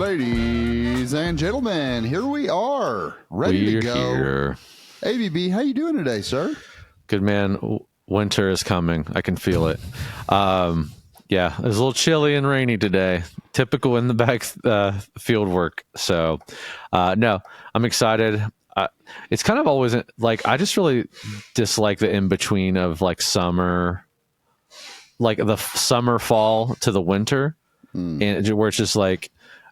Ladies and gentlemen, here we are, ready to go. Here. ABB, how you doing today, sir? Good, man. Winter is coming. I can feel it. Yeah, it's a little chilly and rainy today. Typical in the back field work. So, no, I'm excited. It's kind of always like I just really dislike the in between of like summer, like the summer fall to the winter, and where it's just like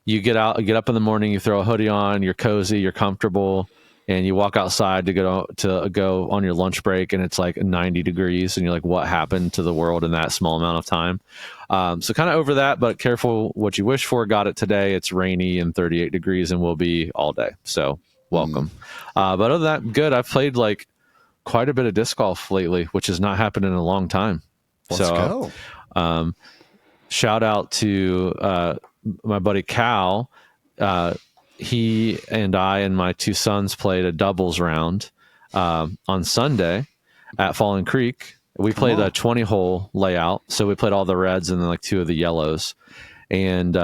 you get up in the morning, you throw a hoodie on, you're cozy, you're comfortable, and you walk outside to go on your lunch break, and it's like 90 degrees, and you're like, what happened to the world in that small amount of time? So kind of over that, but careful what you wish for. Got it today. It's rainy and 38 degrees, and will be all day. So welcome. But other than that, good. I've played like quite a bit of disc golf lately, which has not happened in a long time. Let's go. Shout out to my buddy Cal. He and I and my two sons played a doubles round on Sunday at Fallen Creek. We played a 20-hole layout, so we played all the reds and then like two of the yellows. And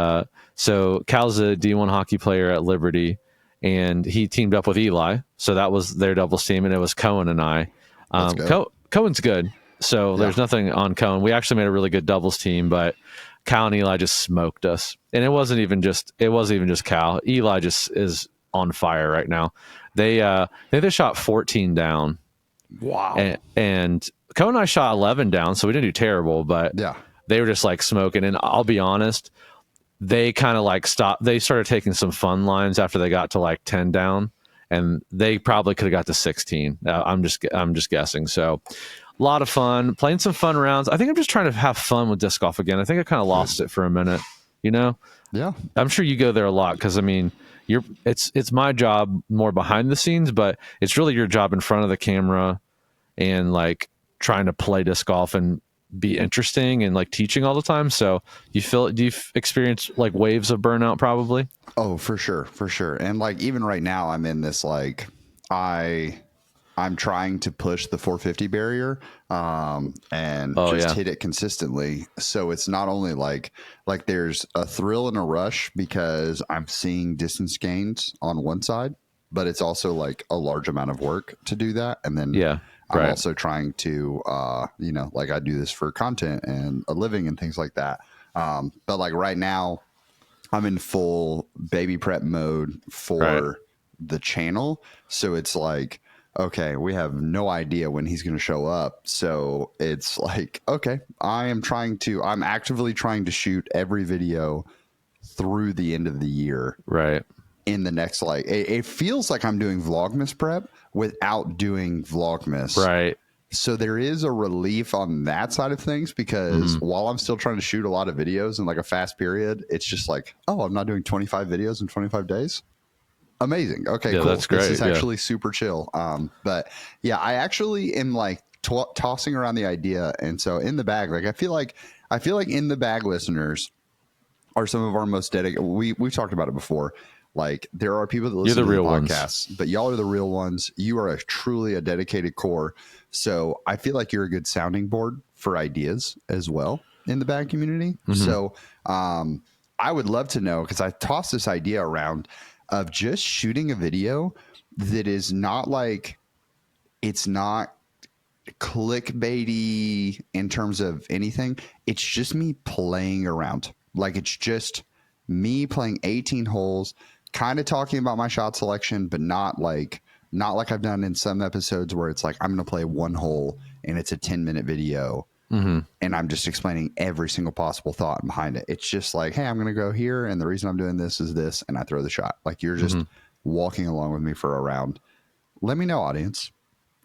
so Cal's a D1 hockey player at Liberty, and he teamed up with Eli. So that was their doubles team, and it was Cohen and I. Cohen's good, so there's nothing on Cohen. We actually made a really good doubles team, but Cal and Eli just smoked us. And it wasn't even just Cal. Eli just is on fire right now. They shot 14 down. Wow. And Cohen and I shot 11 down, so we didn't do terrible, but they were just like smoking. And I'll be honest, they kind of like stopped. They started taking some fun lines after they got to like 10 down, and they probably could have got to 16. I'm just guessing. So a lot of fun, playing some fun rounds. I think I'm just trying to have fun with disc golf again. I think I kind of lost it for a minute, you know? Yeah. I'm sure you go there a lot because, I mean, it's my job more behind the scenes, but it's really your job in front of the camera and like trying to play disc golf and be interesting and like teaching all the time. So do you experience like waves of burnout probably? Oh, for sure. For sure. And like, even right now I'm in this, like I'm trying to push the 450 barrier and hit it consistently. So it's not only like there's a thrill and a rush because I'm seeing distance gains on one side, but it's also like a large amount of work to do that. And then I'm also trying to, like I do this for content and a living and things like that. But like right now I'm in full baby prep mode for the channel. So it's like, okay, we have no idea when he's going to show up. So it's like, okay, I'm actively trying to shoot every video through the end of the year. Right. In the next, like, it feels like I'm doing Vlogmas prep without doing Vlogmas. Right. So there is a relief on that side of things because while I'm still trying to shoot a lot of videos in like a fast period, it's just like, oh, I'm not doing 25 videos in 25 days. Amazing. Okay, cool. That's great. This is actually super chill. But yeah, I actually am like tossing around the idea. And so in the bag, like I feel like in the bag listeners are some of our most dedicated. We've talked about it before. Like there are people that listen to the podcasts, but y'all are the real ones. You are truly a dedicated core. So I feel like you're a good sounding board for ideas as well in the bag community. So I would love to know, because I tossed this idea around of just shooting a video that is not like, it's not clickbaity in terms of anything. It's just me playing around. Like it's just me playing 18 holes, kind of talking about my shot selection, but not like I've done in some episodes where it's like, I'm going to play one hole and it's a 10-minute video. And I'm just explaining every single possible thought behind it. It's just like, hey, I'm going to go here, and the reason I'm doing this is this, and I throw the shot. Like you're just walking along with me for a round. Let me know, audience.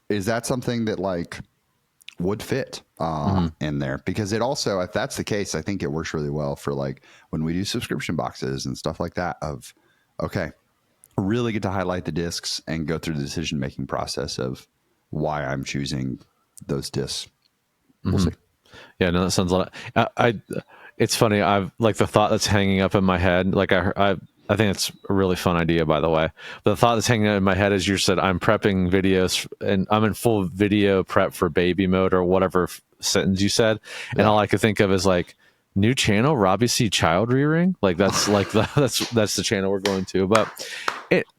Is that something that like would fit in there? Because it also, if that's the case, I think it works really well for like when we do subscription boxes and stuff like that of, okay, really get to highlight the discs and go through the decision-making process of why I'm choosing those discs. We'll see. Yeah, no, that sounds a lot. It's funny. I've like the thought that's hanging up in my head. Like I think it's a really fun idea, by the way. But the thought that's hanging out in my head is you said I'm prepping videos and I'm in full video prep for baby mode or whatever sentence you said. And all I could think of is like new channel, Robbie C. Child Rearing. Like that's like that's the channel we're going to. But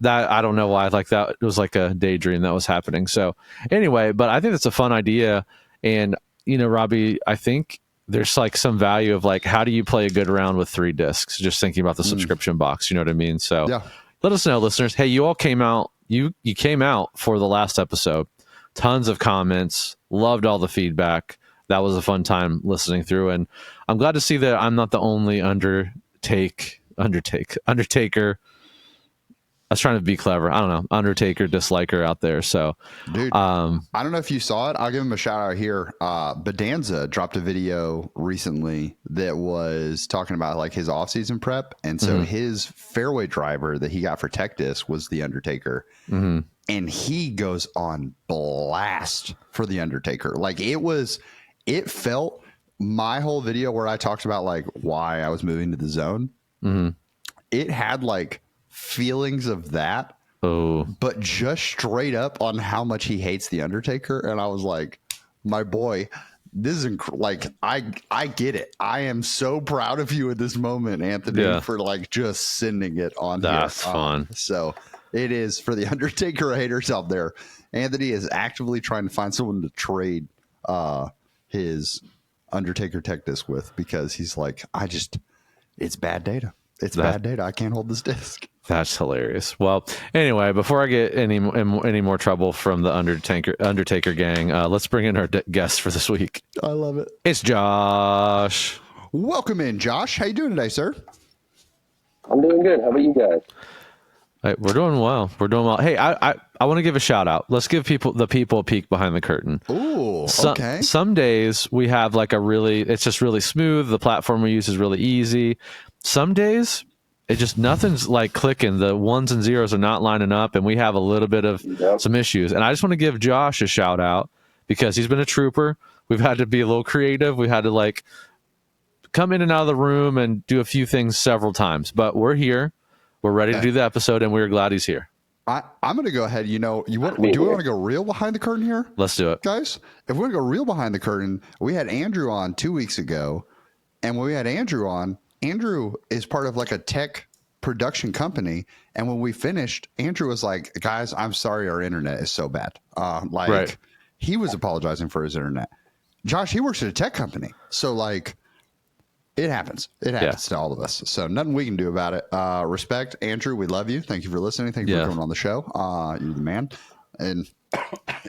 that I don't know why. Like that it was like a daydream that was happening. So anyway, but I think that's a fun idea. And Robbie, I think there's like some value of like how do you play a good round with 3 discs? Just thinking about the subscription box. You know what I mean? So Yeah. let us know, listeners. Hey, you all came out. You came out for the last episode. Tons of comments. Loved all the feedback. That was a fun time listening through, and I'm glad to see that I'm not the only Undertaker. I was trying to be clever. I don't know, Undertaker disliker out there. So, Dude, I don't know if you saw it. I'll give him a shout out here. Bedanza dropped a video recently that was talking about like his off-season prep, and so his fairway driver that he got for Tech Disc was the Undertaker, and he goes on blast for the Undertaker. Like it felt my whole video where I talked about like why I was moving to the zone. It had like feelings of that, but just straight up on how much he hates the Undertaker, and I was like, my boy, this is like I get it. I am so proud of you at this moment, Anthony, for like just sending it on. That's fun. So it is for the Undertaker haters out there. Anthony is actively trying to find someone to trade his Undertaker Tech Disc with, because he's like, it's bad data. It's bad data. I can't hold this disc. That's hilarious. Well, anyway, before I get any more trouble from the Undertaker gang, let's bring in our guest for this week. I love it. It's Josh. Welcome in, Josh. How you doing today, sir? I'm doing good. How about you guys? Hey, we're doing well. Hey, I want to give a shout out. Let's give the people a peek behind the curtain. Ooh, okay. Some days we have like it's just really smooth. The platform we use is really easy. Some days nothing's like clicking. The ones and zeros are not lining up, and we have a little bit of some issues. And I just want to give Josh a shout out because he's been a trooper. We've had to be a little creative. We had to like come in and out of the room and do a few things several times, but we're here. We're ready to do the episode, and we're glad he's here. I'm going to go ahead. Do we want to go real behind the curtain here? Let's do it, guys. If we're going to go real behind the curtain, we had Andrew on 2 weeks ago, and when we had Andrew on, Andrew is part of like a tech production company, and when we finished, Andrew was like, "Guys, I'm sorry, our internet is so bad." He was apologizing for his internet. Josh, he works at a tech company, so like. It happens. It happens to all of us. So nothing we can do about it. Respect, Andrew. We love you. Thank you for listening. Thank you for coming on the show. You're the man. And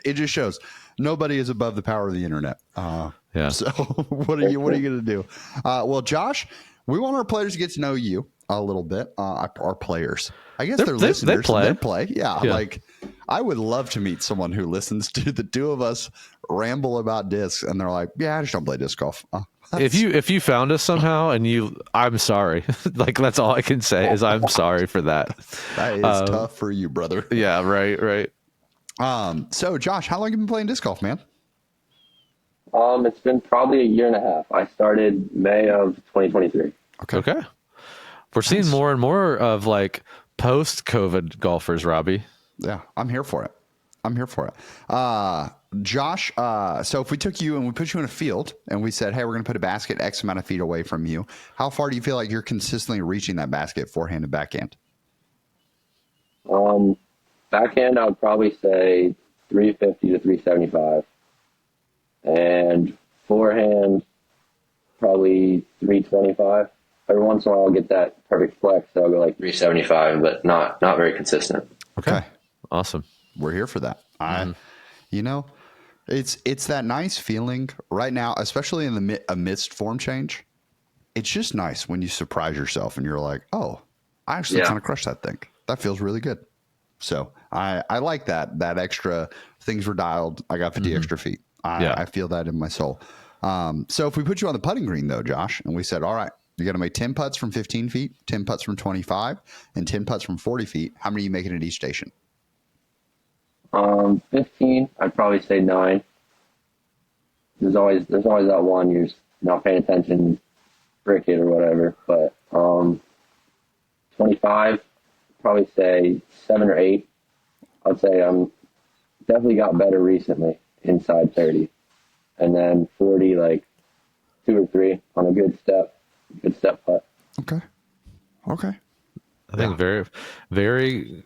it just shows nobody is above the power of the internet. So what are you going to do? Well, Josh, we want our players to get to know you a little bit. Our players. I guess they're listeners. They play. Yeah. Like I would love to meet someone who listens to the two of us ramble about discs, and they're like, "Yeah, I just don't play disc golf." If you found us somehow and I'm sorry. Like that's all I can say is I'm sorry for that. That is tough for you, brother. Yeah, right. So Josh, how long have you been playing disc golf, man? It's been probably a year and a half. I started May of 2023. Okay. We're seeing more and more of like post-COVID golfers, Robbie. Yeah, I'm here for it. Josh, so if we took you and we put you in a field and we said, hey, we're going to put a basket X amount of feet away from you, how far do you feel like you're consistently reaching that basket, forehand and backhand? Backhand, I would probably say 350 to 375. And forehand, probably 325. Every once in a while, I'll get that perfect flex, so I'll go like 375, but not very consistent. Okay. Awesome. We're here for that. It's that nice feeling right now, especially in the amidst form change. It's just nice when you surprise yourself and you're like, oh, I actually kind of crushed that thing. That feels really good. So I like that extra things were dialed. I got 50 extra feet. I feel that in my soul. So if we put you on the putting green though, Josh, and we said, all right, you got to make 10 putts from 15 feet, 10 putts from 25, and 10 putts from 40 feet. How many are you making at each station? 15, I'd probably say 9. There's always that one you're not paying attention, brick it or whatever. But 25, probably say 7 or 8. I'd say I'm definitely got better recently inside 30, and then 40 like 2 or 3 on a good step. good step putt. Okay. I think very.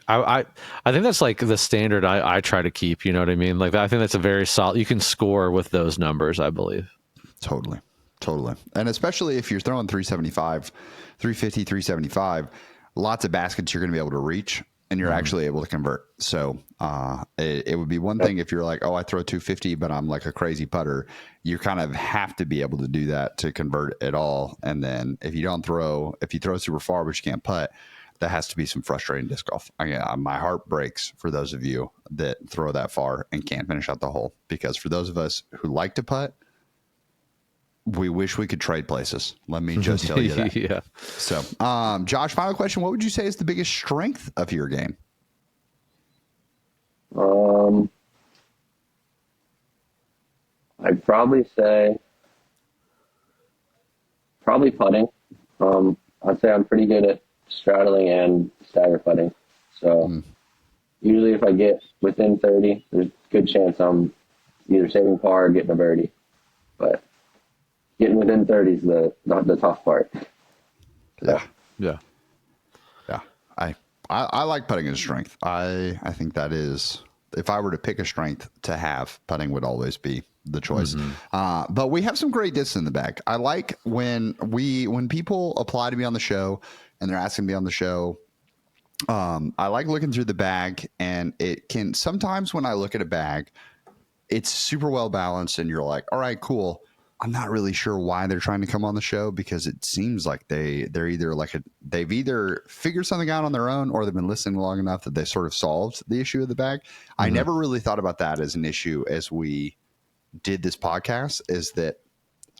I think that's like the standard I try to keep. You know what I mean? Like I think that's a very solid. You can score with those numbers, I believe. Totally. And especially if you're throwing 375, 350, 375, lots of baskets you're going to be able to reach, and you're actually able to convert. So it would be one thing if you're like, oh, I throw 250, but I'm like a crazy putter. You kind of have to be able to do that to convert at all. And then if you throw super far but you can't putt, that has to be some frustrating disc golf. My heart breaks for those of you that throw that far and can't finish out the hole, because for those of us who like to putt, we wish we could trade places. Let me just tell you that. Yeah. So, Josh, final question. What would you say is the biggest strength of your game? I'd probably say putting. I'd say I'm pretty good at straddling and stagger putting. So usually if I get within 30, there's a good chance I'm either saving par or getting a birdie. But getting within 30 is the tough part. Yeah. I like putting as a strength. I think that is, if I were to pick a strength to have, putting would always be the choice. But we have some great discs in the bag. I like when people apply to be on the show and they're asking to be on the show. I like looking through the bag, and it can sometimes, when I look at a bag, it's super well balanced, and you're like, all right, cool. I'm not really sure why they're trying to come on the show, because it seems like they're either they've either figured something out on their own, or they've been listening long enough that they sort of solved the issue of the bag. I never really thought about that as an issue as we did this podcast, is that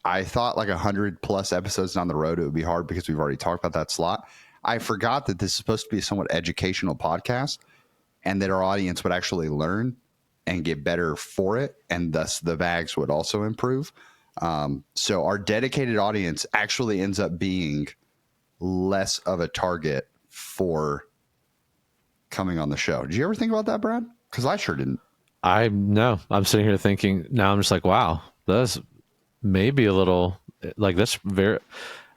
I thought like 100+ episodes down the road, it would be hard because we've already talked about that slot. I forgot that this is supposed to be a somewhat educational podcast, and that our audience would actually learn and get better for it, and thus the bags would also improve. So our dedicated audience actually ends up being less of a target for coming on the show. Did you ever think about that, Brad? Because I sure didn't. I'm sitting here thinking now, I'm just like, wow, that's maybe a little like, that's very,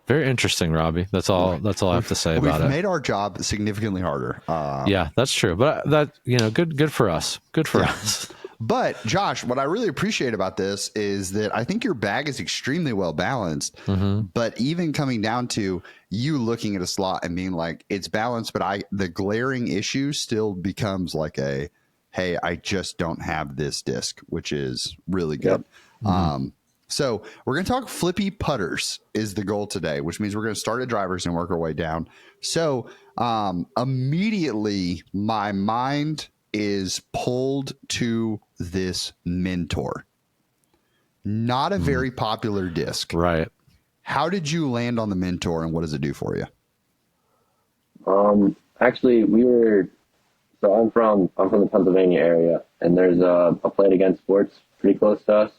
very interesting, Robbie. That's all I have to say about it. We've made our job significantly harder. Yeah, that's true. But that, good for us. Good for us. But Josh, what I really appreciate about this is that I think your bag is extremely well balanced, but even coming down to you looking at a slot and being like, it's balanced, but the glaring issue still becomes like hey, I just don't have this disc, which is really good. So we're going to talk flippy putters is the goal today, which means we're going to start at drivers and work our way down. So immediately my mind is pulled to this Mentor. Not a very popular disc. Right. How did you land on the Mentor, and what does it do for you? Actually, I'm from the Pennsylvania area, and there's a Play It Again Sports pretty close to us.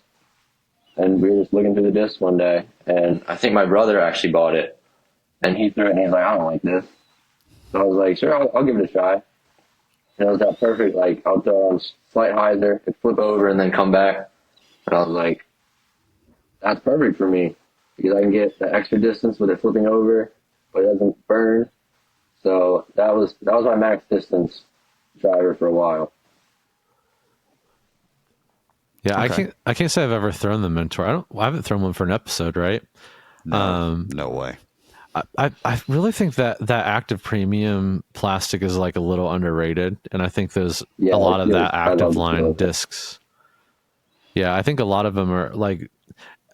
And we were just looking through the discs one day, and I think my brother actually bought it, and he threw it, and he's like, I don't like this. So I was like, sure, I'll give it a try. And it was that perfect, like, I'll throw on slight hyzer, it'd flip over and then come back. And I was like, that's perfect for me, because I can get the extra distance with it flipping over, but it doesn't burn. So that was my max distance driver for a while. Yeah, okay. I can't say I've ever thrown the Mentor. I haven't thrown one for an episode, right? No way. I really think that active premium plastic is like a little underrated, and I think there's a lot of that active line discs. Yeah, I think a lot of them are like,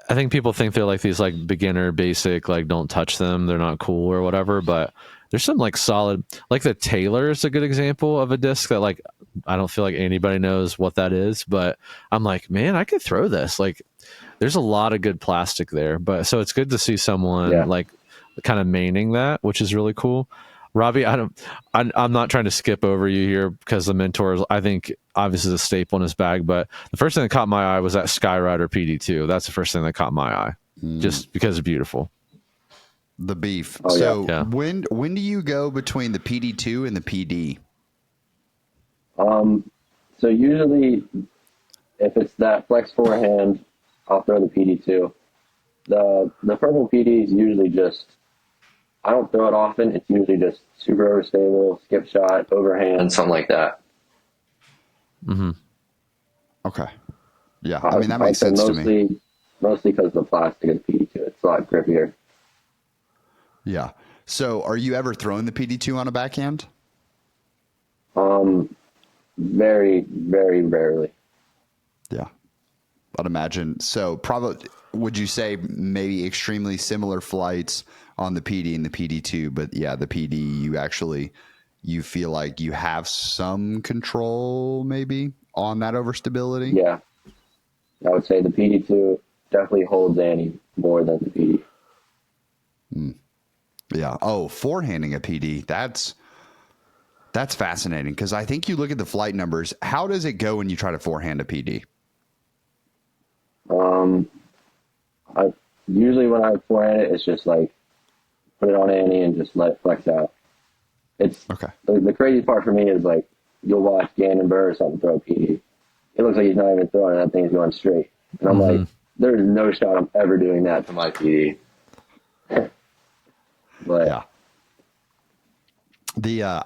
I think people think they're like these like beginner basic, like don't touch them, they're not cool or whatever, but there's some like solid, like the Taylor is a good example of a disc that like, I don't feel like anybody knows what that is, but I'm like, man, I could throw this. Like there's a lot of good plastic there, but so it's good to see someone like kind of maining that, which is really cool. Robbie, I'm not trying to skip over you here because the Mentor is, I think, obviously the staple in his bag, but the first thing that caught my eye was that Skyrider PD2. That's the first thing that caught my eye, just because it's beautiful. The beef. When do you go between the PD2 and the PD? So usually if it's that flex forehand, I'll throw the PD2. The purple PD is usually just, I don't throw it often. It's usually just super overstable, skip shot, overhand, something like that. Mm-hmm. Okay. Yeah, I mean, that makes I'd say sense to me. Mostly because of the plastic of the PD2. It's a lot grippier. Yeah. So are you ever throwing the PD2 on a backhand? Very, very rarely. Yeah. I'd imagine. So probably, would you say maybe extremely similar flights on the PD and the PD2, but yeah, the PD you feel like you have some control maybe on that overstability? Yeah, I would say the PD2 definitely holds Annie more than the PD. Yeah. Oh, forehanding a PD. That's fascinating because I think you look at the flight numbers. How does it go when you try to forehand a PD? I usually when I forehand it, it's just like put it on Annie and just let it flex out. It's Okay. the crazy part for me is like you'll watch Gannon Burr or something throw a PD. It looks like he's not even throwing it. That thing's going straight, and I'm like, there's no shot I'm ever doing that to my PD. But Yeah.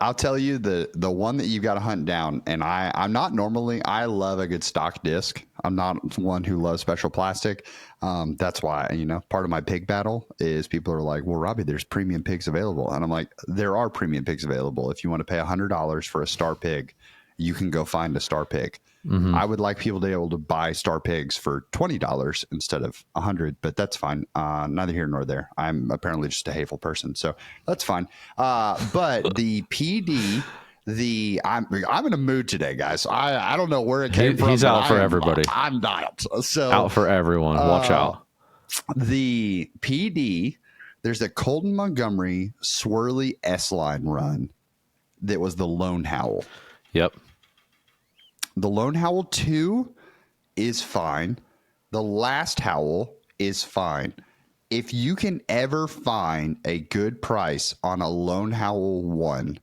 I'll tell you the one that you've got to hunt down, and I'm not normally, I love a good stock disc. I'm not one who loves special plastic. That's why, part of my pig battle is people are like, well, Robbie, there's premium pigs available. And I'm like, there are premium pigs available. If you want to pay $100 for a star pig, you can go find a star pig. I would like people to be able to buy star pigs for $20 instead of $100, but that's fine. Neither here nor there. I'm apparently just a hateful person, so that's fine. But the PD, I'm in a mood today, guys. I don't know where it came from. He's out for everybody. I'm not. So Out for everyone. Watch out. the PD. There's a Colton Montgomery swirly S line run that was the Lone Howl. Yep. The Lone Howl 2 is fine. The Last Howl is fine. If you can ever find a good price on a Lone Howl 1,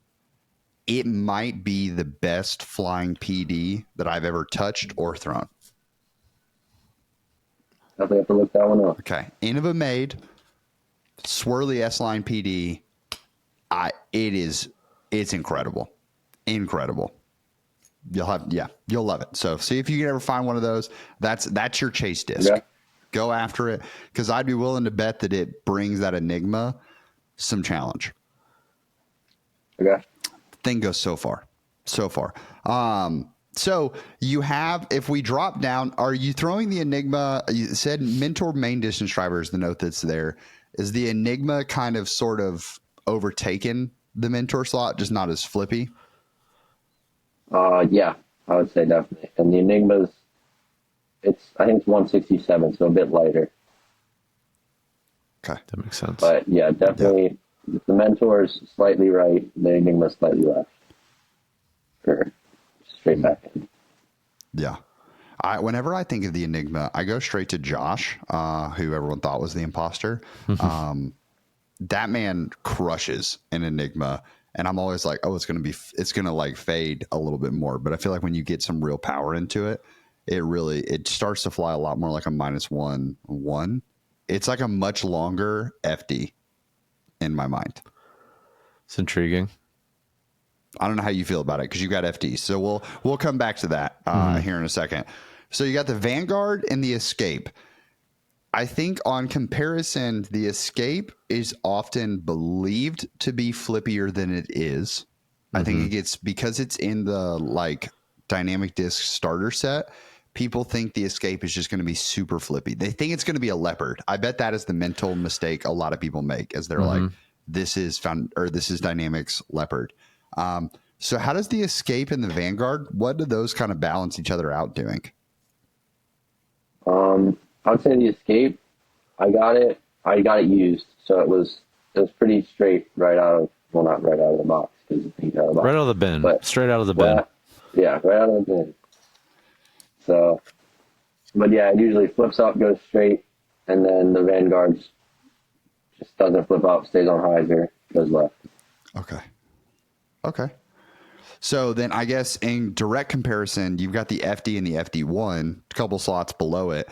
it might be the best flying PD that I've ever touched or thrown. definitely have to look that one up. Okay. Innova made swirly S-line PD. It's incredible. Incredible. You'll love it. So see if you can ever find one of those. That's your chase disc. Yeah. Go after it because I'd be willing to bet that it brings that Enigma some challenge. Okay. Thing goes so far. So you have, if we drop down, are you throwing the Enigma? You said Mentor main distance driver is the note that's there. Is the Enigma kind of sort of overtaken the Mentor slot, just not as flippy? Yeah, I would say definitely. And the Enigma's, I think it's 167, so a bit lighter. Okay. That makes sense. But yeah, definitely the Mentor's slightly right, the Enigma's slightly left. For straight back in. Yeah. Whenever I think of the Enigma, I go straight to Josh, who everyone thought was the imposter. That man crushes an Enigma. And I'm always like, oh, it's going to like fade a little bit more. But I feel like when you get some real power into it, it starts to fly a lot more like a -1. It's like a much longer FD in my mind. It's intriguing. I don't know how you feel about it because you got FD. So we'll come back to that here in a second. So you got the Vanguard and the Escape. I think on comparison, the Escape is often believed to be flippier than it is. I think it gets, because it's in the like dynamic disc starter set, people think the Escape is just going to be super flippy. They think it's going to be a Leopard. I bet that is the mental mistake a lot of people make, as they're like, this is Dynamics Leopard. So how does the Escape and the Vanguard, what do those kind of balance each other out doing? I would say the Escape, I got it used, so it was pretty straight right out of, well, not right out of the box, because it's out of the box. Right out of the bin. But, Straight out of the bin. Yeah, right out of the bin. So, but yeah, it usually flips up, goes straight, and then the Vanguard just doesn't flip up, stays on Hyzer, goes left. Okay. So then I guess in direct comparison, you've got the FD and the FD1, a couple slots below it.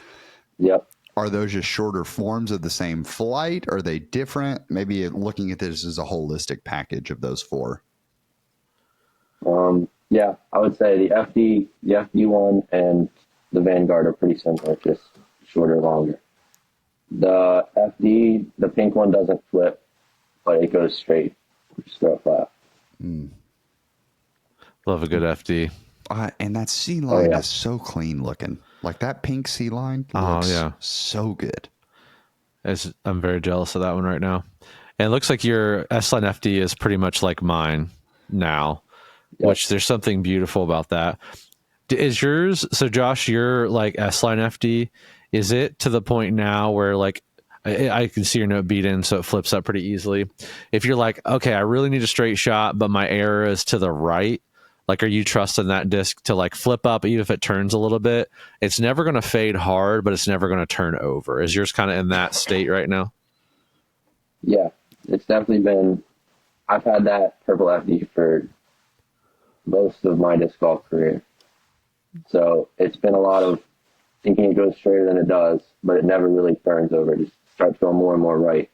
Yep. are those just shorter forms of the same flight? Are they different? Maybe looking at this as a holistic package of those four. Yeah, I would say the FD one and the Vanguard are pretty similar, just shorter, longer. The FD, the pink one doesn't flip, but it goes straight, just throw it flat. Love a good FD. And that sea line is so clean looking. Like that pink sea line looks so good. I'm very jealous of that one right now. And it looks like your S-Line FD is pretty much like mine now, which there's something beautiful about that. Is yours, so Josh, your like S-Line FD, is it to the point now where like, I can see your note beat in, so it flips up pretty easily. If you're like, okay, I really need a straight shot, but my error is to the right, like, are you trusting that disc to like flip up, even if it turns a little bit? It's never going to fade hard, but it's never going to turn over. Is yours kind of in that state right now? Yeah, it's definitely been. I've had that purple FD for most of my disc golf career, so it's been a lot of thinking it goes straighter than it does, but it never really turns over. It just starts going more and more right.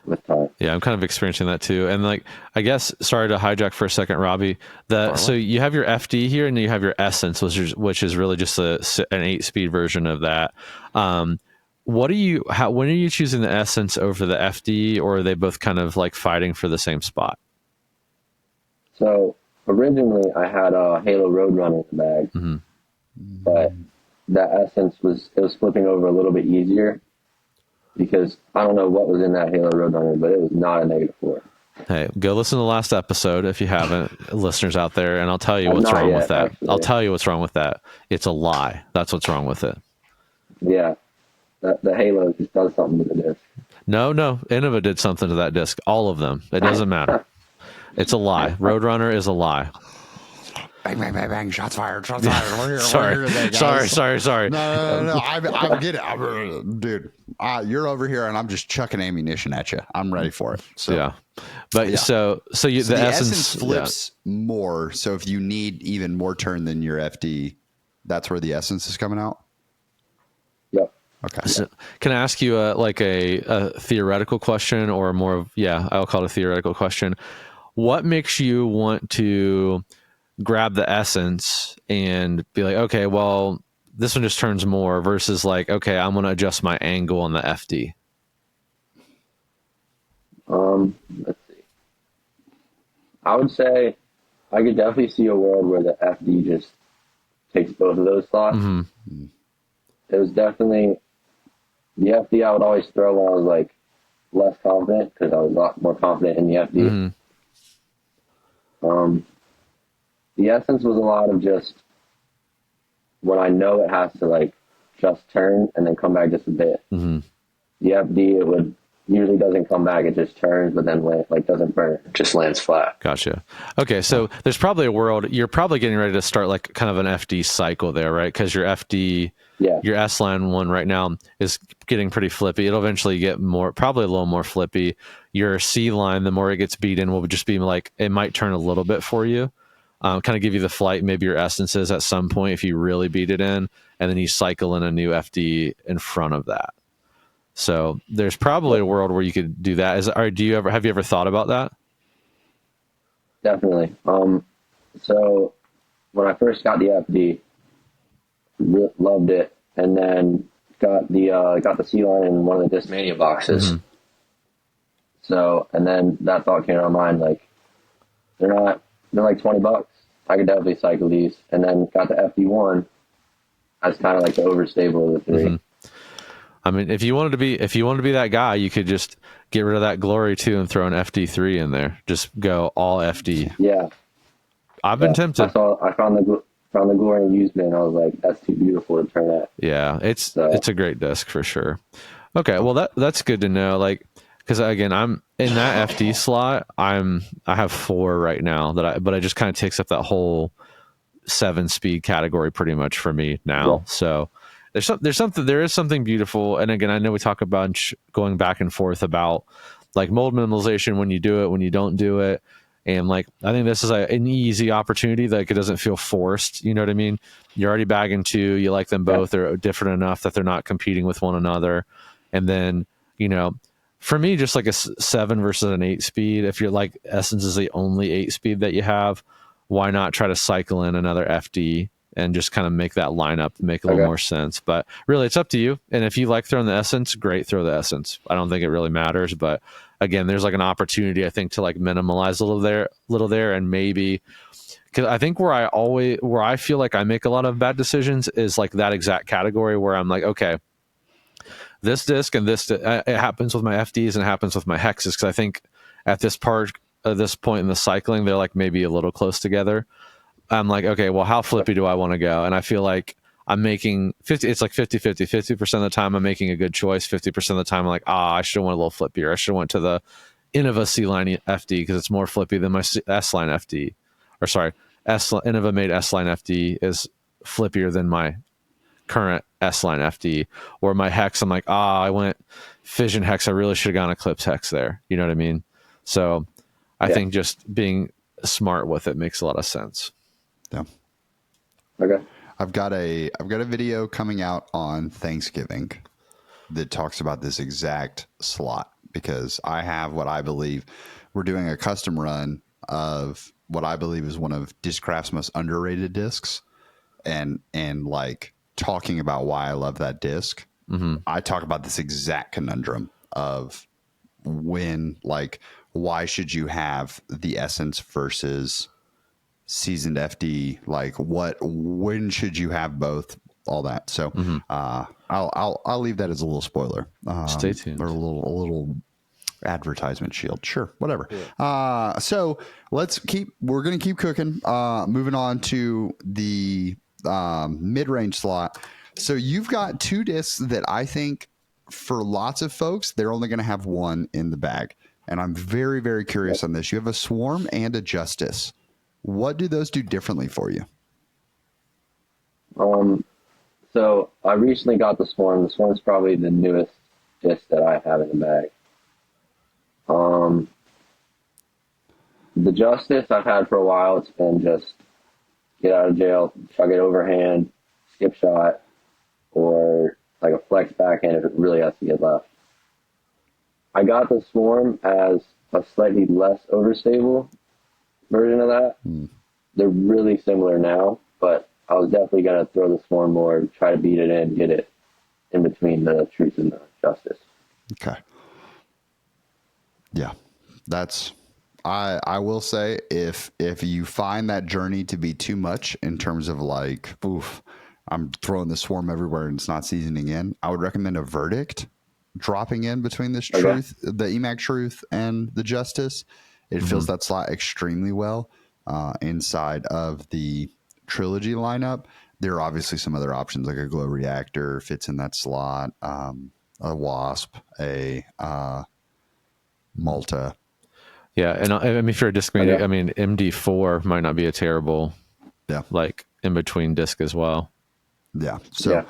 With time. Yeah, I'm kind of experiencing that too. And like, I guess, sorry to hijack for a second, Robbie. So you have your FD here, and then you have your Essence, which is really just an 8-speed version of that. When are you choosing the Essence over the FD, or are they both kind of like fighting for the same spot? So originally, I had a Halo Roadrunner in the bag, but that Essence was flipping over a little bit easier. Because I don't know what was in that Halo Roadrunner, but it was not a -4. Hey, go listen to the last episode if you haven't, listeners out there, and I'll tell you what's wrong with that. Actually. I'll tell you what's wrong with that. It's a lie. That's what's wrong with it. Yeah, the Halo just does something to the disc. No, Innova did something to that disc. All of them. It doesn't matter. It's a lie. Roadrunner is a lie. Bang, bang, bang, bang, shots fired. We're here today, guys. Sorry. No. I get it. Dude, you're over here and I'm just chucking ammunition at you. I'm ready for it. So, yeah. But the Essence flips more. So if you need even more turn than your FD, that's where the Essence is coming out? Yep. Okay. So, can I ask you a theoretical question, or more of, I'll call it a theoretical question. What makes you want to grab the Essence and be like, okay, well, this one just turns more, versus like, okay, I'm going to adjust my angle on the FD? Let's see. I would say I could definitely see a world where the FD just takes both of those slots. It was definitely the FD I would always throw when I was like less confident, because I was a lot more confident in the FD. The Essence was a lot of just when I know it has to like just turn and then come back just a bit. The FD, usually doesn't come back. It just turns, but then doesn't burn. It just lands flat. Gotcha. Okay, so there's probably a world, you're probably getting ready to start like kind of an FD cycle there, right? Because your FD, your S-Line one right now is getting pretty flippy. It'll eventually get probably a little more flippy. Your C-Line, the more it gets beat in, will just be like, it might turn a little bit for you. Kind of give you the flight, maybe your Essences at some point if you really beat it in, and then you cycle in a new FD in front of that. So there's probably a world where you could do that. Have you ever thought about that? Definitely. So when I first got the FD, loved it, and then got the C-Line in one of the Discmania boxes. So, and then that thought came to my mind, like, they're like $20. I could definitely cycle these. And then got the FD1 as kind of like the overstable of the three. I mean, if you wanted to be that guy, you could just get rid of that Glory 2 and throw an FD3 in there. Just go all FD. Yeah. I've been tempted. I found the Glory in used bin. I was like, that's too beautiful to turn at. Yeah, it's a great disc for sure. Okay, well that's good to know. Like, because again, I'm in that FD slot. I have 4 right now but it just kind of takes up that whole 7-speed category pretty much for me now. Yeah. So there is something beautiful. And again, I know we talk a bunch going back and forth about like mold minimalization, when you do it, when you don't do it. And like, I think this is an easy opportunity. Like, it doesn't feel forced. You know what I mean? You're already bagging two. You like them both. They're different enough that they're not competing with one another. And then, you know, for me, just like a 7 versus an 8 speed, if you're like Essence is the only 8 speed that you have, why not try to cycle in another FD and just kind of make that lineup make a little more sense? But really, it's up to you. And if you like throwing the Essence, great, throw the Essence. I don't think it really matters. But again, there's like an opportunity, I think, to like minimalize a little there, and maybe because I think where I feel like I make a lot of bad decisions is like that exact category where I'm like, okay, this disc and this it happens with my FDs and it happens with my hexes, because I think at this point in the cycling, they're like maybe a little close together. I'm like, okay, well, how flippy do I want to go? And I feel like I'm making 50. It's like 50% of the time I'm making a good choice. 50% of the time I'm like, I should have went a little flippier. I should have went to the Innova C-Line FD because it's more flippy than my S-Line FD. Or sorry, Innova made S-Line FD is flippier than my current S-Line FD. Or my hex, I'm like, I went fission hex. I really should have gone Eclipse hex there. You know what I mean? So I think just being smart with it makes a lot of sense. Yeah. Okay. I've got a video coming out on Thanksgiving that talks about this exact slot, because I have what I believe we're doing a custom run of what I believe is one of Discraft's most underrated discs, and like talking about why I love that disc. I talk about this exact conundrum of why should you have the Essence versus seasoned FD? Like, when should you have both? All that. So I'll leave that as a little spoiler. Stay tuned. Or a little advertisement shield. Sure, whatever. So we're gonna keep cooking. Moving on to the mid-range slot. So you've got two discs that I think for lots of folks, they're only going to have one in the bag. And I'm very, very curious on this. You have a Swarm and a Justice. What do those do differently for you? So I recently got the Swarm. The Swarm's probably the newest disc that I have in the bag. The Justice I've had for a while. It's been just get out of jail, chug it overhand, skip shot, or like a flex backhand if it really has to get left. I got the Swarm as a slightly less overstable version of that. They're really similar now, but I was definitely going to throw the Swarm more, try to beat it in, get it in between the Truth and the Justice. Okay. Yeah, that's... I will say if you find that journey to be too much in terms of like, I'm throwing the Swarm everywhere and it's not seasoning in, I would recommend a Verdict dropping in between this Truth, the EMAC Truth and the Justice. It fills that slot extremely well. Inside of the Trilogy lineup, there are obviously some other options like a Glow Reactor fits in that slot, a Wasp, a Malta. Yeah, and I mean, if you're a disc meter, I mean, MD4 might not be a terrible, like in between disc as well. Yeah, so a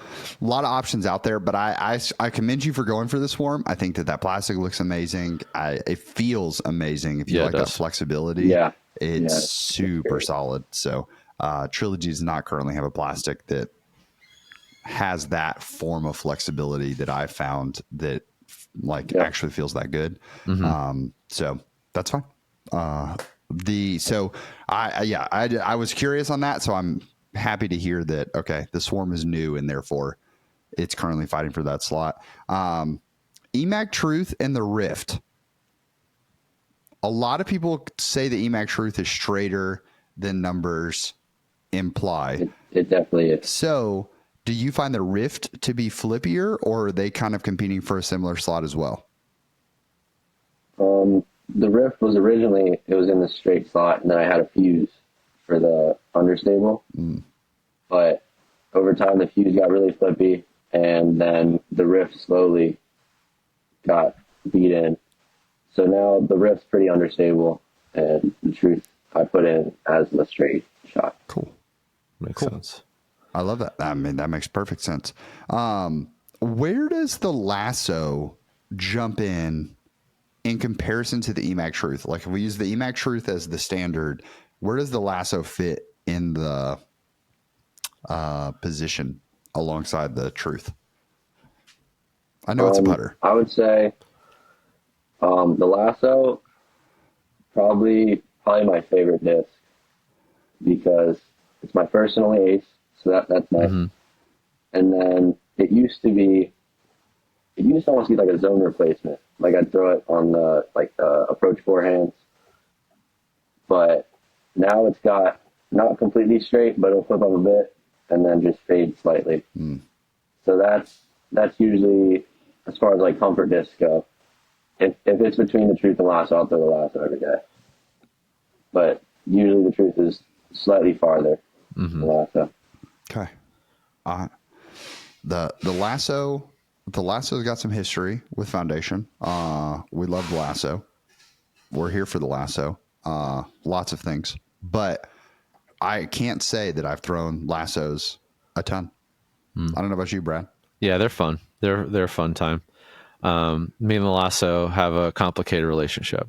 lot of options out there, but I commend you for going for the Swarm. I think that plastic looks amazing. It feels amazing if you like that flexibility. Yeah, it's super solid. So Trilogy does not currently have a plastic that has that form of flexibility that I found that actually feels that good. So that's fine. I was curious on that, so I'm happy to hear that. Okay, the Swarm is new and therefore it's currently fighting for that slot. EMAC Truth and the Rift. A lot of people say the EMAC Truth is straighter than numbers imply. It definitely is. So do you find the Rift to be flippier, or are they kind of competing for a similar slot as well? The Rift was originally, it was in the straight slot, and then I had a Fuse for the understable. But over time, the Fuse got really flippy, and then the Rift slowly got beat in. So now the Rift's pretty understable, and the Truth I put in as the straight shot. Cool. Makes sense. I love that. I mean, that makes perfect sense. Where does the lasso jump in in comparison to the EMAC Truth, like if we use the EMAC Truth as the standard, where does the lasso fit in the position alongside the Truth? I know it's a putter. I would say the lasso probably my favorite disc because it's my first and only ace, so that's nice. Mm-hmm. And then it used to almost be like a zone replacement. Like I'd throw it on the approach forehands, but now it's got not completely straight, but it'll flip up a bit and then just fade slightly. So that's usually as far as like comfort discs go. If it's between the Truth and lasso, I'll throw the lasso every day. But usually the Truth is slightly farther than the lasso. Okay. The lasso's got some history with Foundation. We love the lasso. We're here for the lasso. Lots of things, but I can't say that I've thrown lassos a ton. I don't know about you, Brad. Yeah, they're fun. They're a fun time. Me and the lasso have a complicated relationship.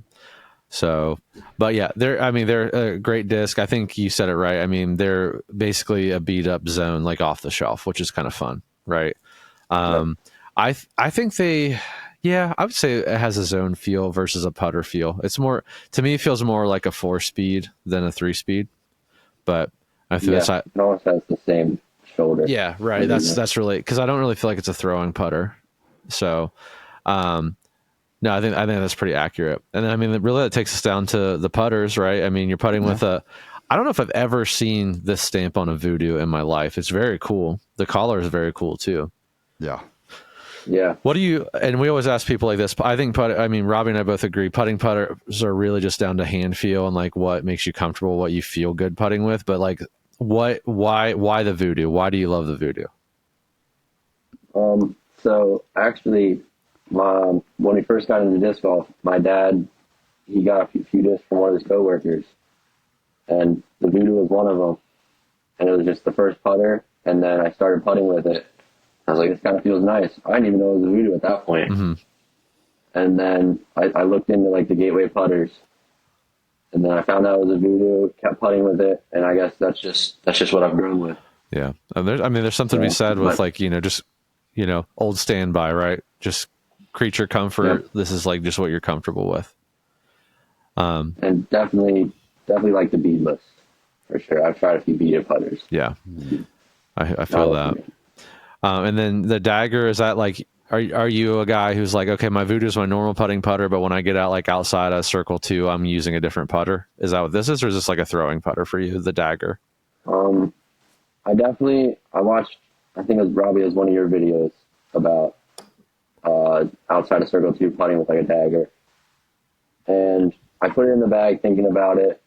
So, but yeah, they're a great disc. I think you said it right. I mean, they're basically a beat up zone, like off the shelf, which is kind of fun, right? I think I would say it has a zone feel versus a putter feel. It's more, to me, it feels more like a 4-speed than a 3-speed, but I think it almost has the same shoulder. Yeah, right. That's really, because I don't really feel like it's a throwing putter. So, no, I think that's pretty accurate. And then, I mean, really that takes us down to the putters, right? I mean, you're putting with I don't know if I've ever seen this stamp on a Voodoo in my life. It's very cool. The collar is very cool too. Yeah. Yeah. What do you, and we always ask people like this, I think Robbie and I both agree, putting putters are really just down to hand feel and like what makes you comfortable, what you feel good putting with. But like, why the Voodoo? Why do you love the Voodoo? So actually, when we first got into disc golf, my dad, he got a few discs from one of his coworkers, and the Voodoo was one of them. And it was just the first putter, and then I started putting with it. I was like, this kind of feels nice. I didn't even know it was a Voodoo at that point. Mm-hmm. And then I looked into like the Gateway putters, and then I found out it was a Voodoo, kept putting with it, and I guess that's just what I've grown with. Yeah, and there's something to be said with like just old standby, right? Just creature comfort. Yep. This is like just what you're comfortable with. And definitely like the beadless for sure. I've tried a few beaded putters. Yeah, I feel that. And then the dagger, is that like, are you a guy who's like, okay, my Voodoo is my normal putting putter, but when I get out like outside of circle 2, I'm using a different putter? Is that what this is, or is this like a throwing putter for you, the dagger? I watched, I think it was Robbie, was one of your videos about outside of circle 2 putting with like a dagger, and I put it in the bag thinking about it.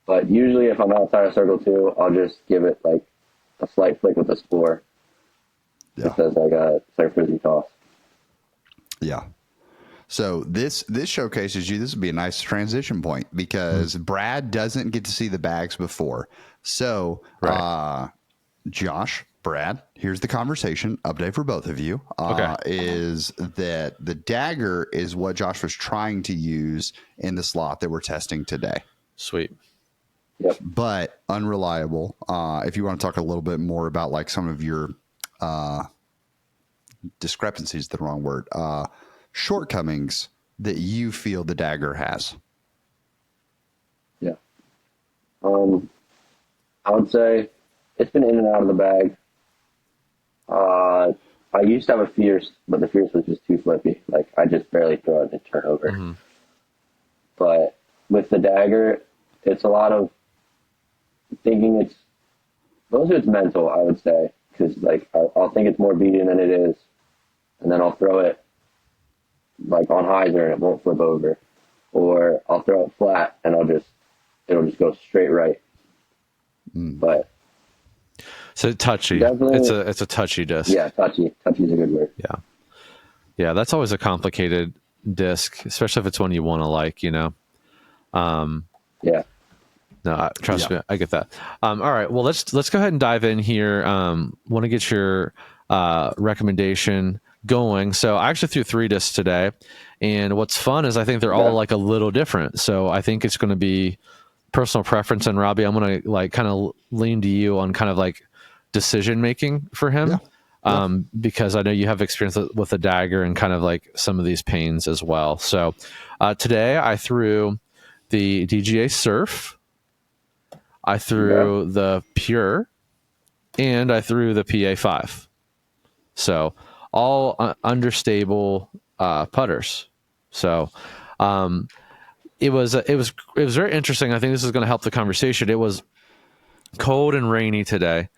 But usually, if I'm outside of circle 2, I'll just give it like a slight flick with a spore. Yeah. Just as like a frisbee toss. Yeah. So this showcases you. This would be a nice transition point because Brad doesn't get to see the bags before. So, right. Josh, Brad, here's the conversation update for both of you. Okay. Is that the dagger is what Josh was trying to use in the slot that we're testing today. Sweet. Yep. But unreliable. If you want to talk a little bit more about like some of your discrepancies, the wrong word, shortcomings that you feel the dagger has. Yeah. I would say it's been in and out of the bag. I used to have a Fierce, but the Fierce was just too flippy. Like I just barely throw it and turn over. Mm-hmm. But with the dagger, it's a lot of thinking. Most of it's mental, I would say, because like I'll think it's more beaten than it is, and then I'll throw it like on Hyzer and it won't flip over, or I'll throw it flat and it'll just go straight right. But so touchy. It's a touchy disc. Yeah, touchy. Touchy is a good word. Yeah. That's always a complicated disc, especially if it's one you want to like. Yeah. No, trust me, I get that. All right, well let's go ahead and dive in here. Want to get your recommendation going. So I actually threw 3 discs today, and what's fun is I think they're all like a little different. So I think it's going to be personal preference. And Robbie, I'm going to like kind of lean to you on kind of like decision making for him. Because I know you have experience with the dagger and kind of like some of these pains as well. So today I threw the DGA Surf, I threw the Pure, and I threw the PA5. So all understable putters. So it was very interesting. I think this is going to help the conversation. It was cold and rainy today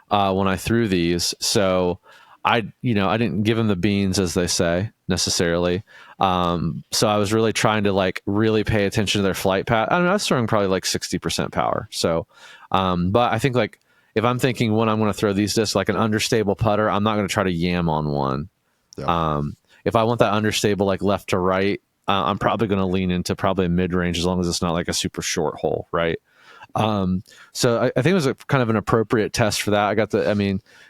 when I threw these, so I didn't give them the beans, as they say, necessarily. So I was really trying to like really pay attention to their flight path. I was throwing probably like 60% power. So, but I think like if I'm thinking when I'm going to throw these discs, like an understable putter, I'm not going to try to yam on one. If I want that understable, like left to right, I'm probably going to lean into probably a mid range, as long as it's not like a super short hole, right? So I think it was a kind of an appropriate test for that. I got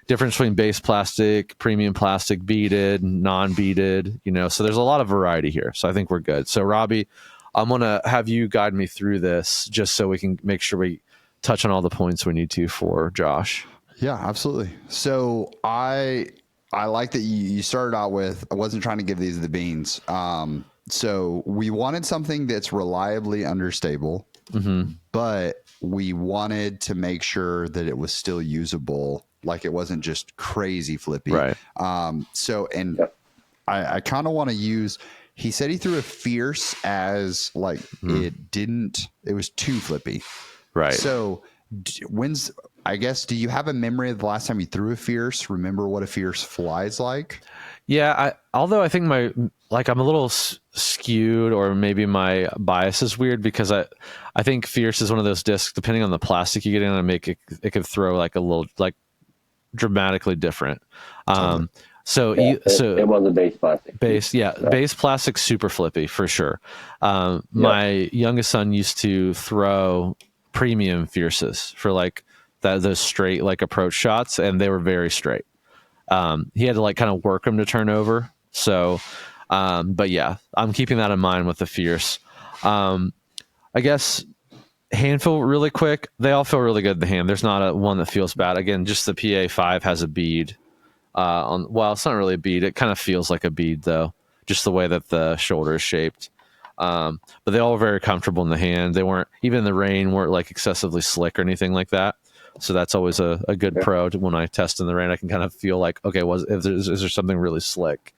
difference between base plastic, premium plastic, beaded, non-beaded, so there's a lot of variety here. So I think we're good. So Robbie, I'm going to have you guide me through this just so we can make sure we touch on all the points we need to for Josh. Yeah, absolutely. So I like that you started out with, I wasn't trying to give these the beans. So we wanted something that's reliably understable, but we wanted to make sure that it was still usable, like it wasn't just crazy flippy. Right. I kind of want to use, he said he threw a Fierce as like it was too flippy. Right. So do you have a memory of the last time you threw a Fierce? Remember what a Fierce flies like? Yeah, although I think I'm a little skewed, or maybe my bias is weird, because I think Fierce is one of those discs, depending on the plastic you get in, and it could throw like a little like dramatically different. It was a base plastic. Base plastic, super flippy for sure. My youngest son used to throw premium Fierces for like those straight like approach shots, and they were very straight. He had to like kind of work them to turn over. So, but yeah, I'm keeping that in mind with the Fierce. I guess hand feel really quick. They all feel really good in the hand. There's not one that feels bad. Again, just the PA5 has a bead it's not really a bead. It kind of feels like a bead though, just the way that the shoulder is shaped. But they all were very comfortable in the hand. They weren't, even in the rain, weren't like excessively slick or anything like that. So that's always a good pro when I test in the rain. I can kind of feel like, okay, is there something really slick?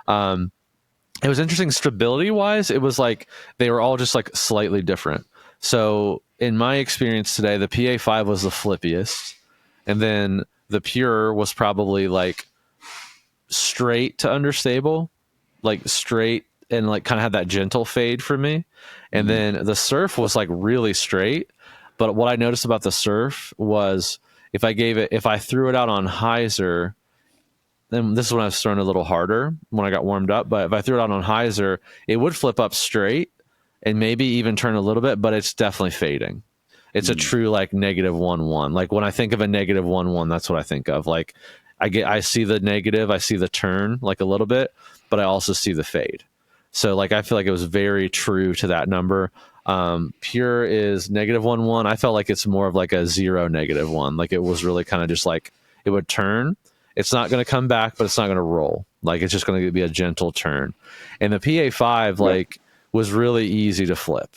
It was interesting stability wise. It was like they were all just like slightly different. So in my experience today, the PA5 was the flippiest, and then the Pure was probably like straight to understable, like straight and like kind of had that gentle fade for me. And then the Surf was like really straight. But what I noticed about the Surf was if I threw it out on Hyzer, then this is when I was throwing a little harder when I got warmed up. But if I threw it out on Hyzer, it would flip up straight and maybe even turn a little bit, but it's definitely fading. It's a true like -1-1. Like when I think of a -1-1, that's what I think of. Like I see the negative, I see the turn like a little bit, but I also see the fade. So like I feel like it was very true to that number. Pure is -1-1. I felt like it's more of like a 0-1. Like it was really kind of just like it would turn. It's not going to come back, but it's not going to roll. Like it's just going to be a gentle turn. And the PA5 like was really easy to flip.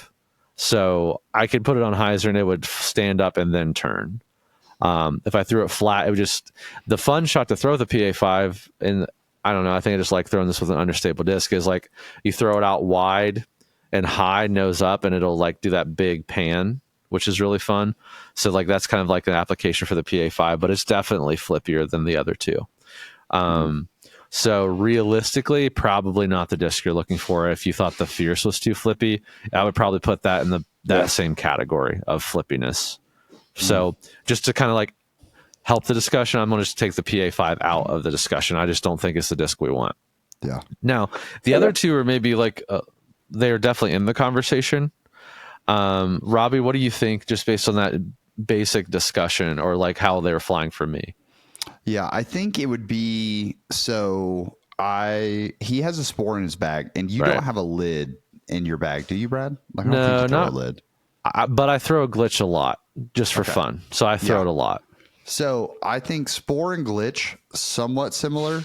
So I could put it on Hyzer and it would stand up and then turn. If I threw it flat, it would just, the fun shot to throw with the PA5, and I don't know, I think I just like throwing this with an understable disc, is like you throw it out wide and high, nose up, and it'll like do that big pan, which is really fun. So like that's kind of like an application for the PA5, but it's definitely flippier than the other two. So realistically, probably not the disc you're looking for. If you thought the Fierce was too flippy, I would probably put that in that same category of flippiness. So just to kind of like help the discussion, I'm going to just take the PA5 out of the discussion. I just don't think it's the disc we want. Yeah. Now, the other two are maybe like, they're definitely in the conversation. Robbie, what do you think just based on that basic discussion, or like how they're flying for me? Yeah, I think it would be, so He has a spore in his bag, and you Right. don't have a lid in your bag, do you, Brad? Like, I don't No, think you throw not- a lid. But I throw a glitch a lot just for fun. So I throw Yeah. it a lot. So I think spore and glitch somewhat similar